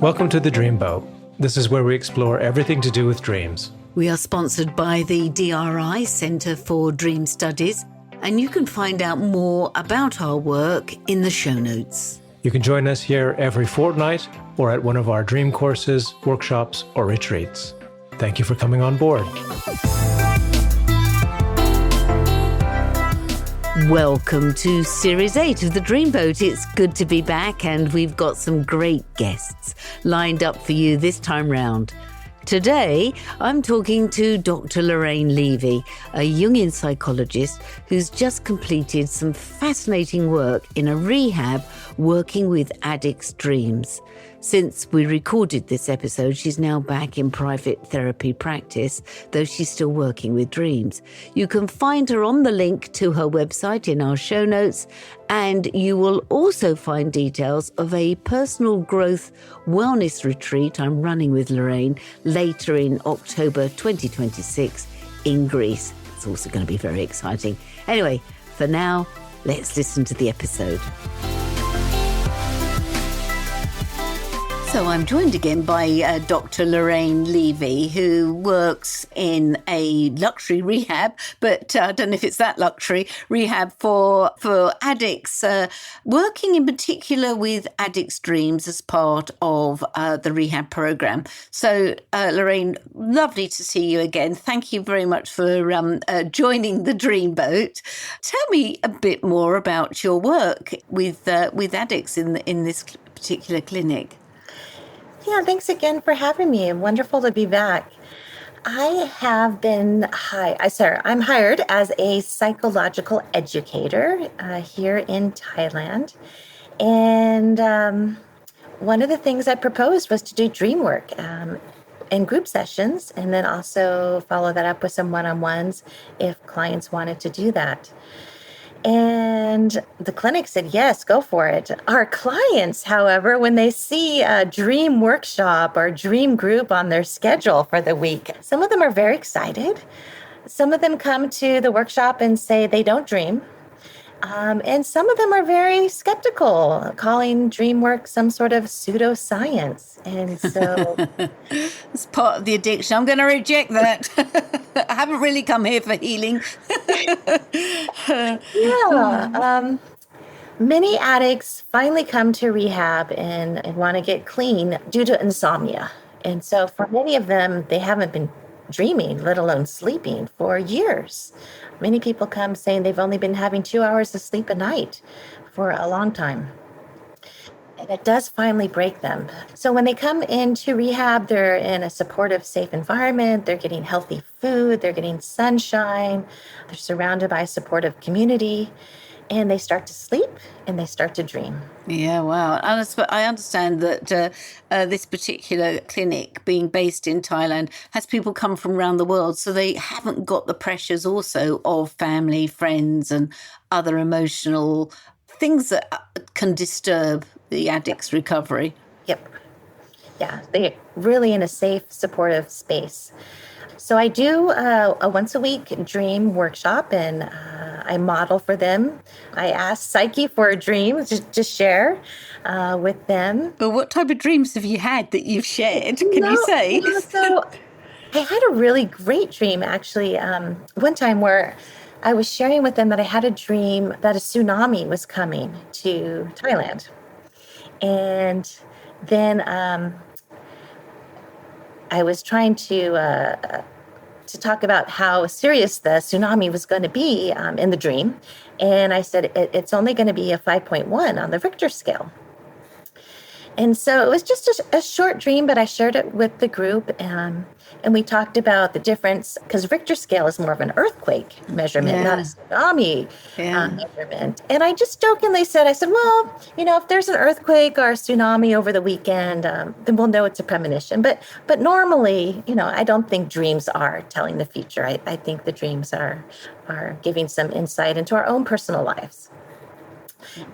Welcome to The Dreamboat. This is where we explore everything to do with dreams. We are sponsored by the DRI Centre for Dream Studies, and you can find out more about our work in the show notes. You can join us here every fortnight or at one of our dream courses, workshops, or retreats. Thank you for coming on board. Welcome to Series 8 of The Dreamboat. It's good to be back, and we've got some great guests lined up for you this time round. Today, I'm talking to Dr. Lorraine Levy, a Jungian psychologist who's just completed some fascinating work in a rehab working with addicts' dreams. Since we recorded this episode, she's now back in private therapy practice, though she's still working with dreams. You can find her on the link to her website in our show notes, and you will also find details of a personal growth wellness retreat I'm running with Lorraine later in October 2026 in Greece. It's also going to be very exciting. Anyway, for now, let's listen to the episode. So I'm joined again by Dr. Lorraine Levy, who works in a luxury rehab, but I don't know if it's that luxury, rehab for addicts, working in particular with addicts' dreams as part of the rehab program. So Lorraine, lovely to see you again. Thank you very much for joining the Dreamboat. Tell me a bit more about your work with addicts in this particular clinic. Yeah, thanks again for having me. Wonderful to be back. I have been I'm hired as a psychological educator here in Thailand. And one of the things I proposed was to do dream work in group sessions, and then also follow that up with some one-on-ones if clients wanted to do that. And the clinic said, yes, go for it. Our clients, however, when they see a dream workshop or dream group on their schedule for the week, some of them are very excited. Some of them come to the workshop and say they don't dream. And some of them are very skeptical, calling dream work some sort of pseudoscience. And so it's part of the addiction. I'm going to reject that. I haven't really come here for healing. Many addicts finally come to rehab and want to get clean due to insomnia. And so for many of them, they haven't been dreaming, let alone sleeping, for years. Many people come saying they've only been having 2 hours of sleep a night for a long time. And it does finally break them. So when they come into rehab, they're in a supportive, safe environment. They're getting healthy food. They're getting sunshine. They're surrounded by a supportive community. And they start to sleep and they start to dream. Yeah, wow. I understand that this particular clinic, being based in Thailand, has people come from around the world. So they haven't got the pressures also of family, friends, and other emotional things that can disturb the addict's recovery. Yep. Yeah, they're really in a safe, supportive space. So I do a once a week dream workshop, and I model for them. I ask Psyche for a dream to share with them. But what type of dreams have you had that you've shared? Can you say? So I had a really great dream, actually, one time where I was sharing with them that I had a dream that a tsunami was coming to Thailand. And then I was trying to talk about how serious the tsunami was going to be in the dream. And I said, it's only going to be a 5.1 on the Richter scale. And so it was just a short dream, but I shared it with the group. And we talked about the difference, because Richter scale is more of an earthquake measurement, not a tsunami measurement. And I just jokingly said, well, if there's an earthquake or a tsunami over the weekend, then we'll know it's a premonition. But normally, I don't think dreams are telling the future. I think the dreams are giving some insight into our own personal lives.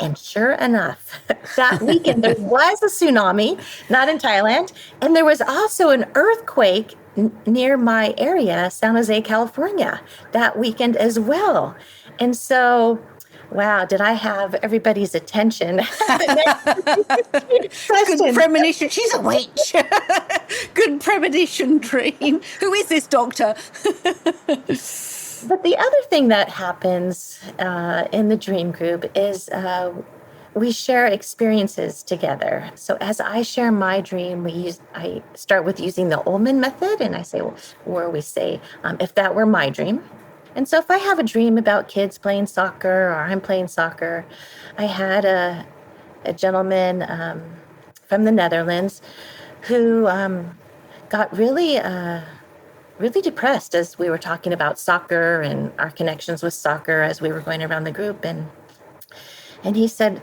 And sure enough, that weekend there was a tsunami, not in Thailand, and there was also an earthquake near my area, San Jose, California, that weekend as well. And so Wow, did I have everybody's attention? Good Question. premonition. She's a witch. Good premonition dream. Who is this doctor? But the other thing that happens in the dream group is we share experiences together. So as I share my dream, I start with using the Ullman method, and I say, well, where we say, if that were my dream. And so if I have a dream about kids playing soccer or I'm playing soccer, I had a gentleman from the Netherlands who got really depressed as we were talking about soccer and our connections with soccer as we were going around the group. And he said,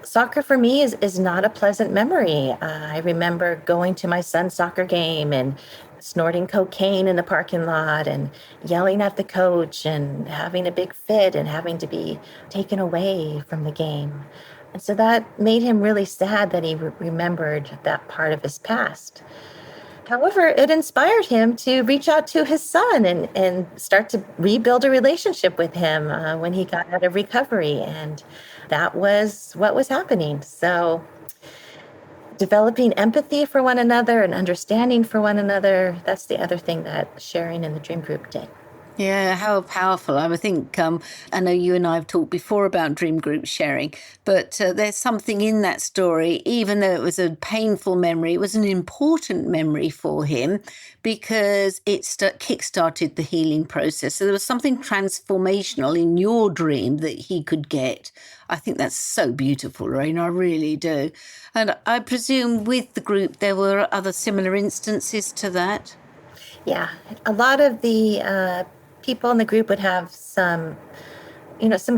soccer for me is not a pleasant memory. I remember going to my son's soccer game and snorting cocaine in the parking lot and yelling at the coach and having a big fit and having to be taken away from the game. And so that made him really sad that he remembered that part of his past. However, it inspired him to reach out to his son and start to rebuild a relationship with him when he got out of recovery. And that was what was happening. So, developing empathy for one another and understanding for one another, that's the other thing that sharing in the dream group did. Yeah, how powerful. I think I know you and I have talked before about dream group sharing, but there's something in that story, even though it was a painful memory, it was an important memory for him because it kick-started the healing process. So there was something transformational in your dream that he could get. I think that's so beautiful, Lorraine, I really do. And I presume with the group there were other similar instances to that? Yeah, a lot of the people in the group would have some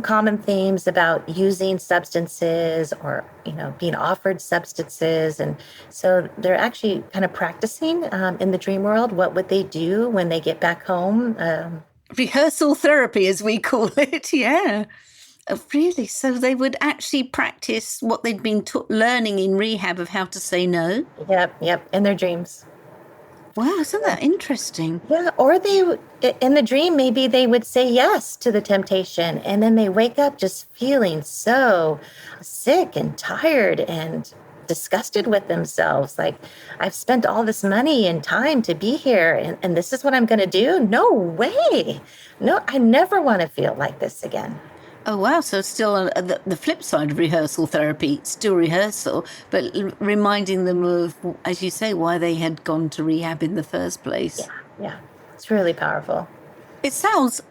common themes about using substances or, being offered substances. And so they're actually kind of practicing in the dream world. What would they do when they get back home? Rehearsal therapy, as we call it, yeah. Really? So they would actually practice what they'd been learning in rehab of how to say no? Yep, in their dreams. Wow, isn't that interesting? Yeah, or in the dream, maybe they would say yes to the temptation, and then they wake up just feeling so sick and tired and disgusted with themselves. Like, I've spent all this money and time to be here, and this is what I'm going to do? No way. No, I never want to feel like this again. Oh, wow. So still the flip side of rehearsal therapy, still rehearsal, but reminding them of, as you say, why they had gone to rehab in the first place. Yeah, it's really powerful. It sounds,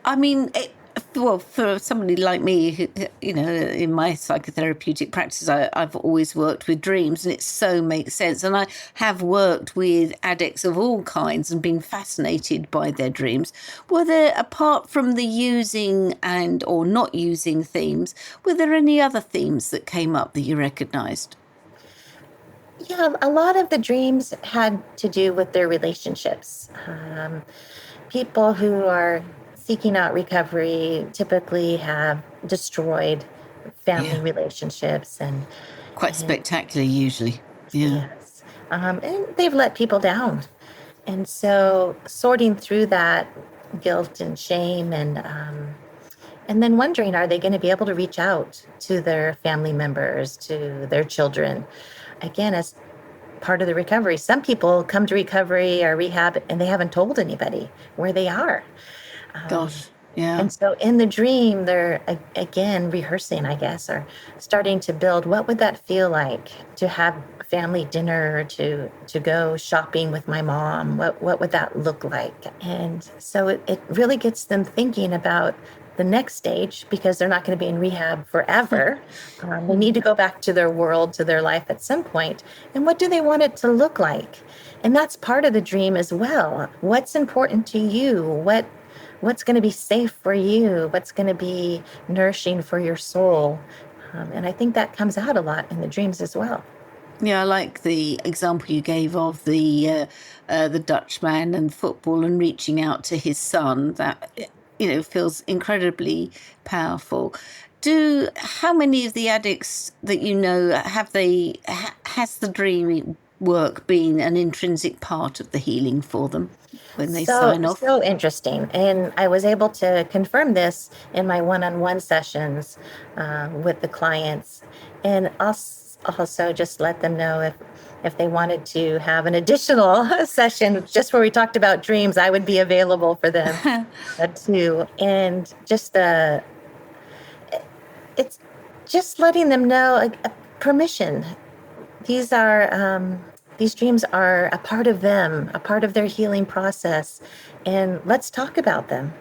well, for somebody like me, who, in my psychotherapeutic practice, I've always worked with dreams, and it so makes sense. And I have worked with addicts of all kinds and been fascinated by their dreams. Were there, apart from the using or not using themes, were there any other themes that came up that you recognised? Yeah, a lot of the dreams had to do with their relationships. People who are seeking out recovery typically have destroyed family relationships Quite spectacular, usually. Yeah. yes, and they've let people down. And so sorting through that guilt and shame and then wondering, are they going to be able to reach out to their family members, to their children? Again, as part of the recovery, some people come to recovery or rehab and they haven't told anybody where they are. Gosh, yeah. And so in the dream, they're again rehearsing, I guess, or starting to build what would that feel like to have family dinner, to go shopping with my mom? What would that look like? And so it really gets them thinking about the next stage because they're not going to be in rehab forever. They need to go back to their world, to their life at some point. And what do they want it to look like? And that's part of the dream as well. What's important to you? What's going to be safe for you? What's going to be nourishing for your soul? And I think that comes out a lot in the dreams as well. Yeah, I like the example you gave of the Dutchman and football and reaching out to his son. That feels incredibly powerful. How many of the addicts that you know has the dream work been an intrinsic part of the healing for them? when they sign off. So interesting. And I was able to confirm this in my one-on-one sessions with the clients, and also just let them know if they wanted to have an additional session just where we talked about dreams, I would be available for them too. And it's just letting them know, permission. These dreams are a part of them, a part of their healing process, and let's talk about them.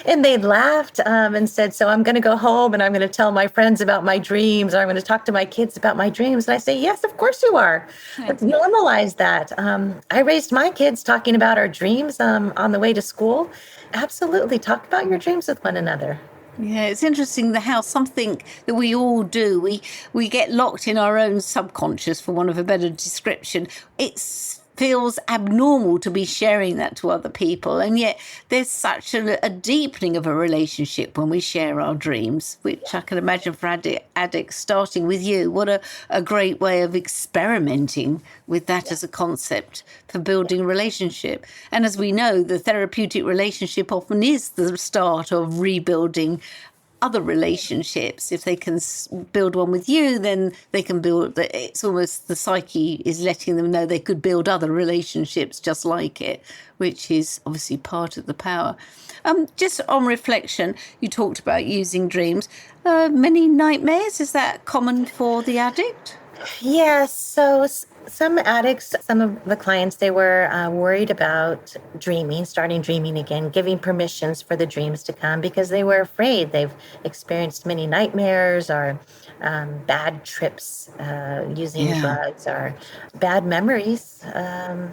And they laughed and said, so I'm going to go home and I'm going to tell my friends about my dreams, or I'm going to talk to my kids about my dreams. And I say, yes, of course you are. Let's normalize that. I raised my kids talking about our dreams on the way to school. Absolutely. Talk about your dreams with one another. Yeah, it's interesting how something that we all do, we get locked in our own subconscious, for want of a better description. It feels abnormal to be sharing that to other people. And yet there's such a deepening of a relationship when we share our dreams, which I can imagine for addicts, starting with you. What a great way of experimenting with that as a concept for building a relationship. And as we know, the therapeutic relationship often is the start of rebuilding other relationships. If they can build one with you, then they can build, it's almost the psyche is letting them know they could build other relationships just like it, which is obviously part of the power. Just on reflection, you talked about using dreams. Many nightmares, is that common for the addict? Yes. So some addicts, some of the clients, they were worried about starting dreaming again, giving permissions for the dreams to come because they were afraid. They've experienced many nightmares or bad trips using drugs or bad memories. A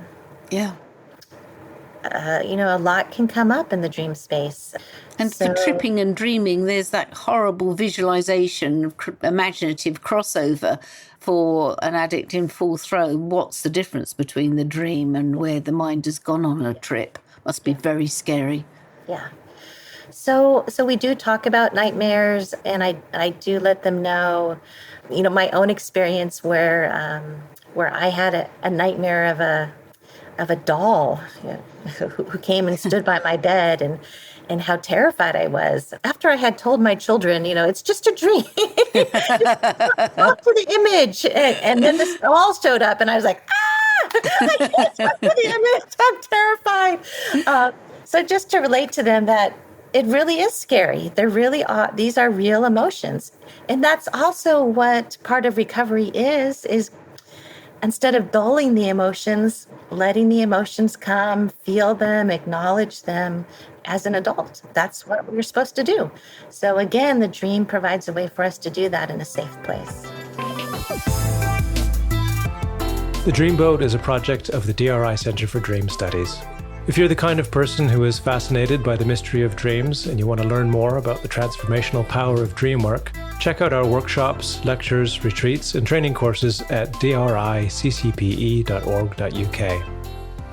lot can come up in the dream space. And for tripping and dreaming, there's that horrible visualization, imaginative crossover for an addict in full throw. What's the difference between the dream and where the mind has gone on a trip? Must be very scary. Yeah. So we do talk about nightmares, and I do let them know, my own experience where I had a nightmare of a doll who came and stood by my bed, and how terrified I was. After I had told my children, it's just a dream. Talk to the image. And then this doll showed up, and I was like, I can't talk to the image. I'm terrified. So just to relate to them that it really is scary. These are real emotions. And that's also what part of recovery is instead of dulling the emotions, letting the emotions come, feel them, acknowledge them as an adult. That's what we're supposed to do. So again, the dream provides a way for us to do that in a safe place. The Dreamboat is a project of the DRI Center for Dream Studies. If you're the kind of person who is fascinated by the mystery of dreams and you want to learn more about the transformational power of dream work, check out our workshops, lectures, retreats, and training courses at driccpe.org.uk.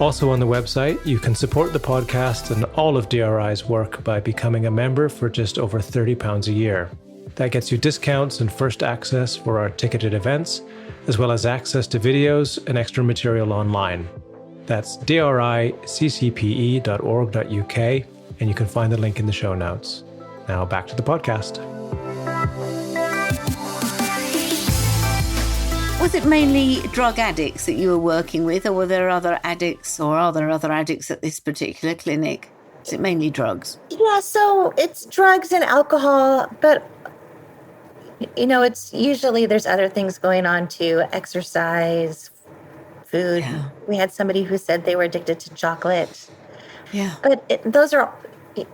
Also on the website, you can support the podcast and all of DRI's work by becoming a member for just over £30 a year. That gets you discounts and first access for our ticketed events, as well as access to videos and extra material online. That's driccpe.org.uk, and you can find the link in the show notes. Now back to the podcast. Was it mainly drug addicts that you were working with, or were there other addicts, or are there other addicts at this particular clinic? Is it mainly drugs? Yeah, so it's drugs and alcohol, but it's usually there's other things going on too, exercise, food. Yeah. We had somebody who said they were addicted to chocolate. Yeah. But those are,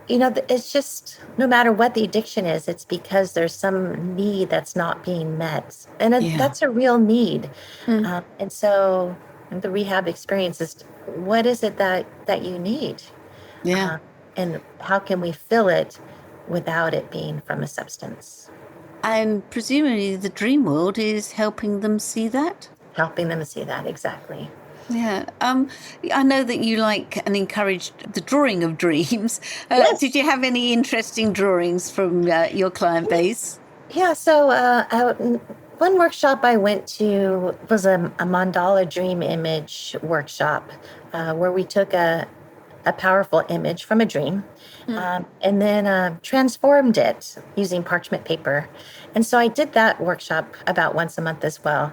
it's just no matter what the addiction is, it's because there's some need that's not being met. And that's a real need. And so the rehab experience is, what is it that you need? Yeah. And how can we fill it without it being from a substance? And presumably the dream world is helping them see that? Helping them see that, exactly. Yeah. I know that you like and encourage the drawing of dreams. Yes. Did you have any interesting drawings from your client base? Yeah. So one workshop I went to was a mandala dream image workshop where we took a a powerful image from a dream, and then transformed it using parchment paper. And so I did that workshop about once a month as well.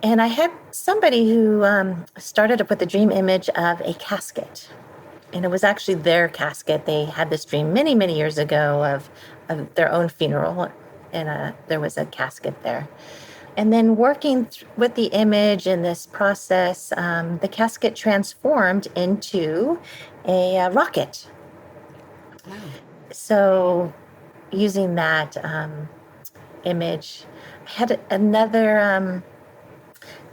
And I had somebody who started up with a dream image of a casket. And it was actually their casket. They had this dream many, many years ago of their own funeral, and there was a casket there. And then working with the image in this process, the casket transformed into a rocket. Wow. So using that image, I had another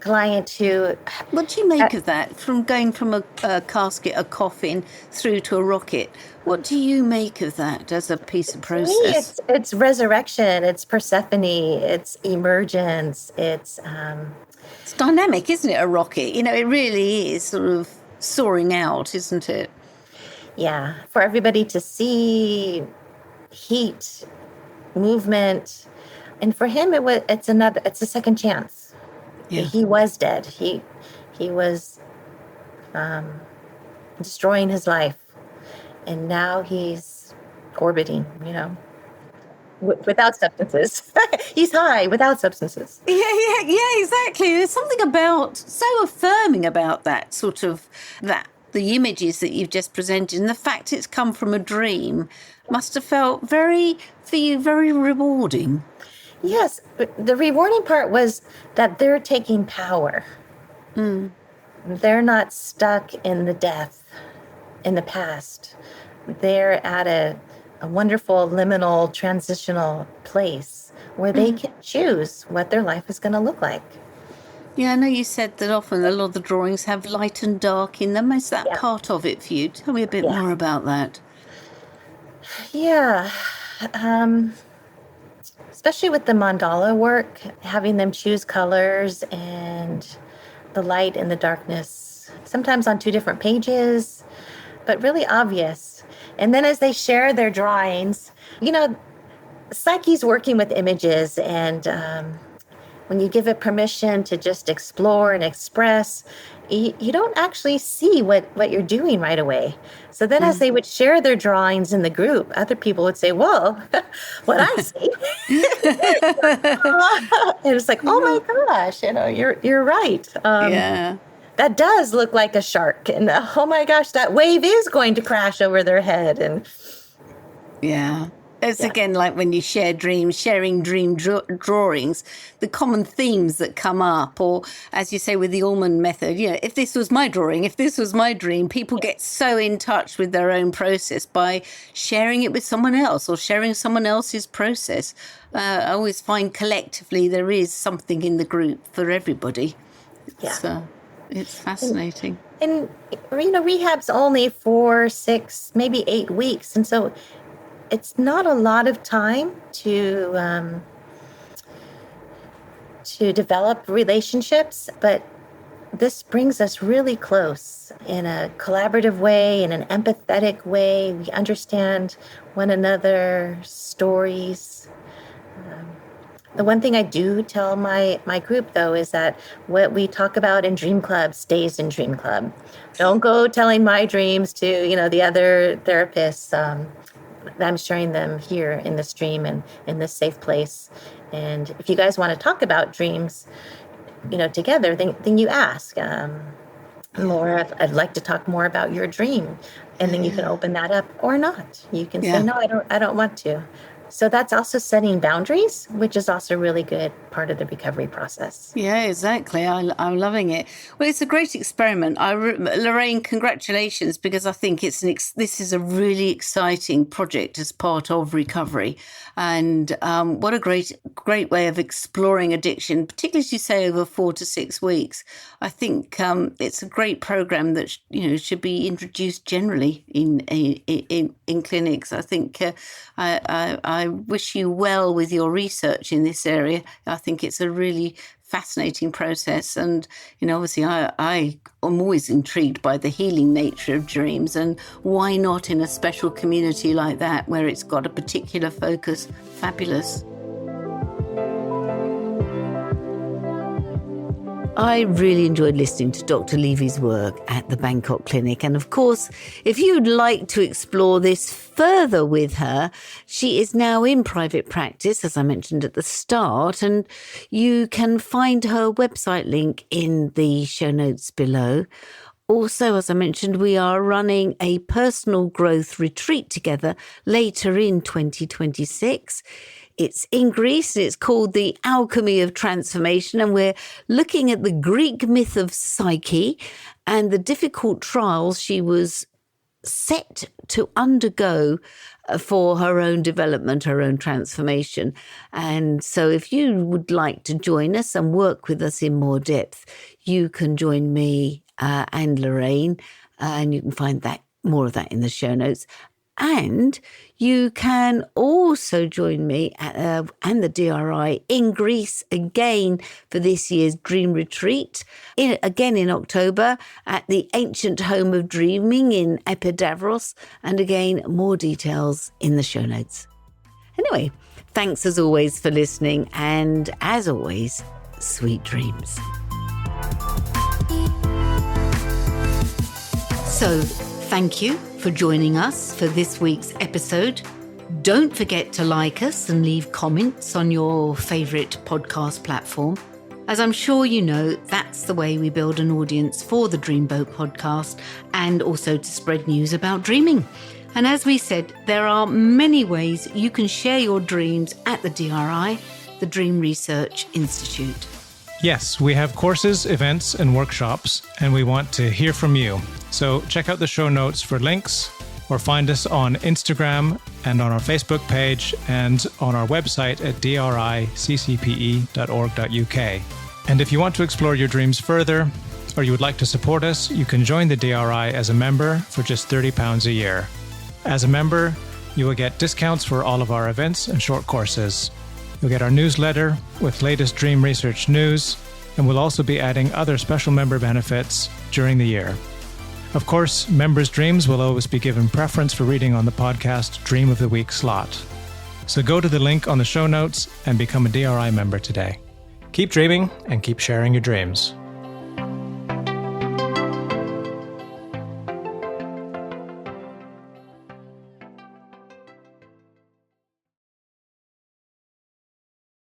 client who... What do you make of that, from going from a casket, a coffin, through to a rocket? What do you make of that as a piece of process? To me, it's resurrection, it's Persephone, it's emergence, it's dynamic, isn't it, a rocket? It really is sort of soaring out, isn't it? Yeah, for everybody to see heat, movement. And for him, it's a second chance. Yeah. He was dead. He was destroying his life, and now he's orbiting, without substances. He's high without substances. Yeah, exactly. There's something so affirming about that sort of the images that you've just presented, and the fact it's come from a dream must have felt very rewarding. Yes, the rewarding part was that they're taking power. They're not stuck in the death, in the past. They're at a wonderful liminal transitional place where they can choose what their life is going to look like. Yeah, I know you said that often a lot of the drawings have light and dark in them. Is that part of it for you? Tell me a bit more about that. Yeah. Especially with the mandala work, having them choose colors and the light and the darkness, sometimes on two different pages, but really obvious. And then as they share their drawings, Psyche's working with images, and when you give it permission to just explore and express, you don't actually see what you're doing right away. So then as they would share their drawings in the group, other people would say, whoa, what I see. And it's like, oh my gosh, you're right. That does look like a shark. And oh my gosh, that wave is going to crash over their head. And it's again like when you share dreams, sharing dream drawings, the common themes that come up, or as you say with the Ullman method, if this was my drawing, if this was my dream, people get so in touch with their own process by sharing it with someone else or sharing someone else's process. I always find collectively there is something in the group for everybody. Yeah. It's fascinating. And rehab's only 4, 6, maybe 8 weeks. And so it's not a lot of time to develop relationships, but this brings us really close in a collaborative way, in an empathetic way. We understand one another's stories. The one thing I do tell my group, though, is that what we talk about in Dream Club stays in Dream Club. Don't go telling my dreams to, the other therapists. I'm sharing them here in this dream and in this safe place. And if you guys want to talk about dreams, together, then you ask. Laura, I'd like to talk more about your dream. And then you can open that up or not. You can say, no, I don't want to. So that's also setting boundaries, which is also a really good part of the recovery process. Yeah, exactly. I'm loving it. Well, it's a great experiment. Lorraine, congratulations, because I think this is a really exciting project as part of recovery. And what a great way of exploring addiction, particularly as you say over 4 to 6 weeks. I think it's a great program that should be introduced generally in clinics. I think I wish you well with your research in this area. I think it's a really fascinating process, and obviously I am always intrigued by the healing nature of dreams, and why not in a special community like that where it's got a particular focus. Fabulous. I really enjoyed listening to Dr. Levy's work at the Bangkok Clinic. And of course, if you'd like to explore this further with her, she is now in private practice, as I mentioned at the start, and you can find her website link in the show notes below. Also, as I mentioned, we are running a personal growth retreat together later in 2026. It's in Greece, and it's called The Alchemy of Transformation, and we're looking at the Greek myth of Psyche and the difficult trials she was set to undergo for her own development, her own transformation. And so if you would like to join us and work with us in more depth, you can join me and Lorraine, and you can find that more of that in the show notes. And you can also join me and the DRI in Greece again for this year's Dream Retreat, again in October at the Ancient Home of Dreaming in Epidavros. And again, more details in the show notes. Anyway, thanks as always for listening. And as always, sweet dreams. So, thank you for joining us for this week's episode. Don't forget to like us and leave comments on your favourite podcast platform. As I'm sure you know, that's the way we build an audience for the Dreamboat podcast and also to spread news about dreaming. And as we said, there are many ways you can share your dreams at the DRI, the Dream Research Institute. Yes, we have courses, events, and workshops, and we want to hear from you. So check out the show notes for links, or find us on Instagram and on our Facebook page and on our website at driccpe.org.uk. And if you want to explore your dreams further, or you would like to support us, you can join the DRI as a member for just £30 a year. As a member, you will get discounts for all of our events and short courses. You'll get our newsletter with latest dream research news, and we'll also be adding other special member benefits during the year. Of course, members' dreams will always be given preference for reading on the podcast Dream of the Week slot. So go to the link on the show notes and become a DRI member today. Keep dreaming and keep sharing your dreams.